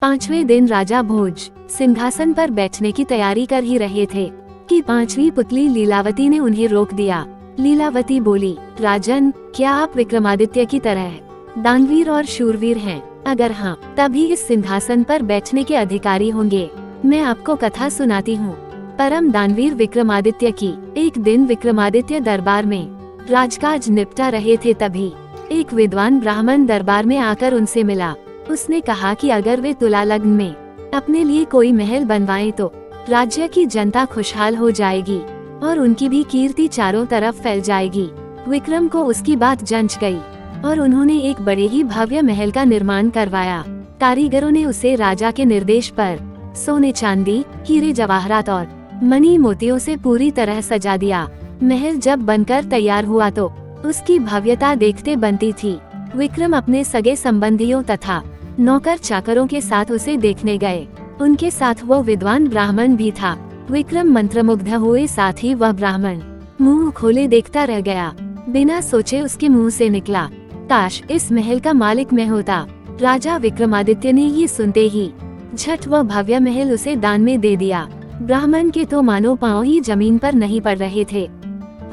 पांचवें दिन राजा भोज सिंहासन पर बैठने की तैयारी कर ही रहे थे कि पांचवी पुतली लीलावती ने उन्हें रोक दिया। लीलावती बोली, राजन, क्या आप विक्रमादित्य की तरह दानवीर और शूरवीर हैं? अगर हाँ, तभी इस सिंहासन पर बैठने के अधिकारी होंगे। मैं आपको कथा सुनाती हूँ। परम दानवीर विक्रमादित्य की। एक दिन विक्रमादित्य दरबार में राजकाज निपटा रहे थे, तभी एक विद्वान ब्राह्मण दरबार में आकर उनसे मिला। उसने कहा कि अगर वे तुला लग्न में अपने लिए कोई महल बनवाएं तो राज्य की जनता खुशहाल हो जाएगी और उनकी भी कीर्ति चारों तरफ फैल जाएगी। विक्रम को उसकी बात जंच गई और उन्होंने एक बड़े ही भव्य महल का निर्माण करवाया। कारीगरों ने उसे राजा के निर्देश पर सोने चांदी, हीरे जवाहरात और मणि मोतियों से पूरी तरह सजा दिया। महल जब बनकर तैयार हुआ तो उसकी भव्यता देखते बनती थी। विक्रम अपने सगे संबंधियों तथा नौकर चाकरों के साथ उसे देखने गए। उनके साथ वो विद्वान ब्राह्मण भी था। विक्रम मंत्रमुग्ध हुए, साथ ही वह ब्राह्मण मुंह खोले देखता रह गया। बिना सोचे उसके मुंह से निकला, काश इस महल का मालिक मैं होता। राजा विक्रमादित्य ने ये सुनते ही झट वह भव्य महल उसे दान में दे दिया। ब्राह्मण के तो मानो पांव ही जमीन पर नहीं पड़ रहे थे।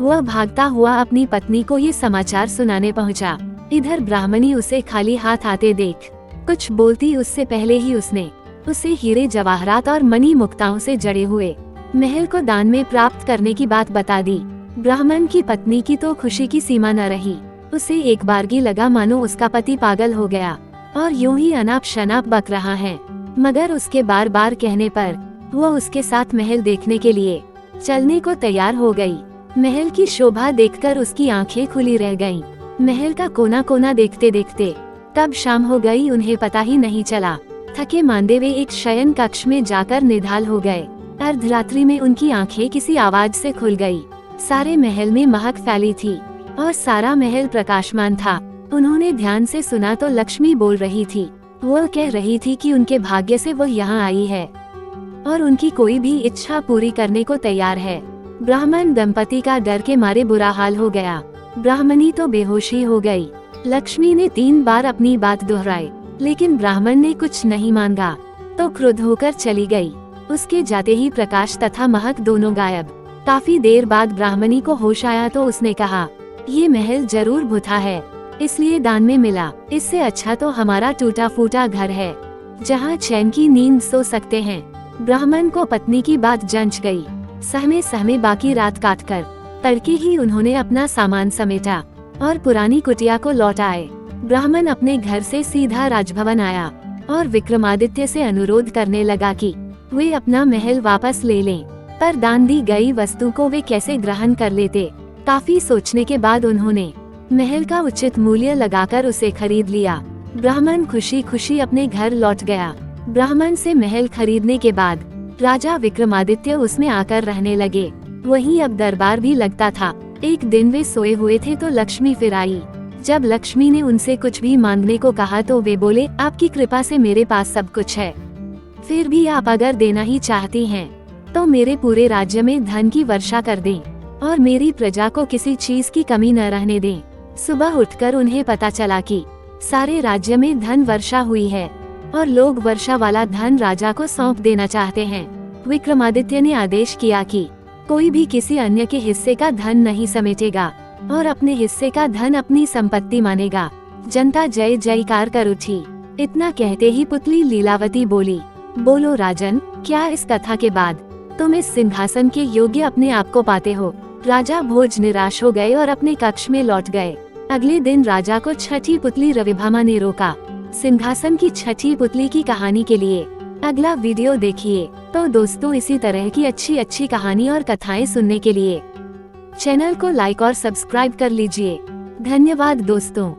वह भागता हुआ अपनी पत्नी को ये समाचार सुनाने पहुंचा। इधर ब्राह्मणी उसे खाली हाथ आते देख कुछ बोलती उससे पहले ही उसने उसे हीरे जवाहरात और मणि मुक्ताओं से जड़े हुए महल को दान में प्राप्त करने की बात बता दी। ब्राह्मण की पत्नी की तो खुशी की सीमा न रही। उसे एक बारगी लगा मानो उसका पति पागल हो गया और यूं ही अनाप शनाप बक रहा है। मगर उसके बार बार कहने पर वो उसके साथ महल देखने के लिए चलने को तैयार हो गई। महल की शोभा देखकर उसकी आंखें खुली रह गईं। महल का कोना कोना देखते देखते कब शाम हो गई उन्हें पता ही नहीं चला। थके मांदे वे एक शयन कक्ष में जाकर निढाल हो गए। अर्धरात्रि में उनकी आंखें किसी आवाज से खुल गई। सारे महल में महक फैली थी और सारा महल प्रकाशमान था। उन्होंने ध्यान से सुना तो लक्ष्मी बोल रही थी। वह कह रही थी कि उनके भाग्य से वह यहाँ आई है और उनकी कोई भी इच्छा पूरी करने को तैयार है। ब्राह्मण दंपति का डर के मारे बुरा हाल हो गया। ब्राह्मणी तो बेहोशी हो गई। लक्ष्मी ने 3 बार अपनी बात दोहराई, लेकिन ब्राह्मण ने कुछ नहीं मांगा तो क्रुद्ध होकर चली गई। उसके जाते ही प्रकाश तथा महक दोनों गायब। काफी देर बाद ब्राह्मणी को होश आया तो उसने कहा, ये महल जरूर भूथा है, इसलिए दान में मिला। इससे अच्छा तो हमारा टूटा फूटा घर है, जहाँ चैन की नींद सो सकते हैं। ब्राह्मण को पत्नी की बात जंच गई। सहमे सहमे बाकी रात काटकर तड़के ही उन्होंने अपना सामान समेटा और पुरानी कुटिया को लौट आए। ब्राह्मण अपने घर से सीधा राजभवन आया और विक्रमादित्य से अनुरोध करने लगा कि वे अपना महल वापस ले लें, पर दान दी गई वस्तु को वे कैसे ग्रहण कर लेते। काफी सोचने के बाद उन्होंने महल का उचित मूल्य लगाकर उसे खरीद लिया। ब्राह्मण खुशी खुशी अपने घर लौट गया। ब्राह्मण से महल खरीदने के बाद राजा विक्रमादित्य उसमें आकर रहने लगे। वहीं अब दरबार भी लगता था। एक दिन वे सोए हुए थे तो लक्ष्मी फिर आई। जब लक्ष्मी ने उनसे कुछ भी मांगने को कहा तो वे बोले, आपकी कृपा से मेरे पास सब कुछ है, फिर भी आप अगर देना ही चाहती हैं तो मेरे पूरे राज्य में धन की वर्षा कर दें और मेरी प्रजा को किसी चीज की कमी न रहने दें। सुबह उठकर उन्हें पता चला कि सारे राज्य में धन वर्षा हुई है और लोग वर्षा वाला धन राजा को सौंप देना चाहते हैं। विक्रमादित्य ने आदेश किया कि कोई भी किसी अन्य के हिस्से का धन नहीं समेटेगा और अपने हिस्से का धन अपनी संपत्ति मानेगा। जनता जय जयकार कर उठी। इतना कहते ही पुतली लीलावती बोली, बोलो राजन, क्या इस कथा के बाद तुम इस सिंहासन के योग्य अपने आप को पाते हो? राजा भोज निराश हो गए और अपने कक्ष में लौट गए। अगले दिन राजा को छठी पुतली रविभामा ने रोका। सिंहासन की छठी पुतली की कहानी के लिए अगला वीडियो देखिए। तो दोस्तों, इसी तरह की अच्छी अच्छी कहानी और कथाएं सुनने के लिए चैनल को लाइक और सब्सक्राइब कर लीजिए। धन्यवाद दोस्तों।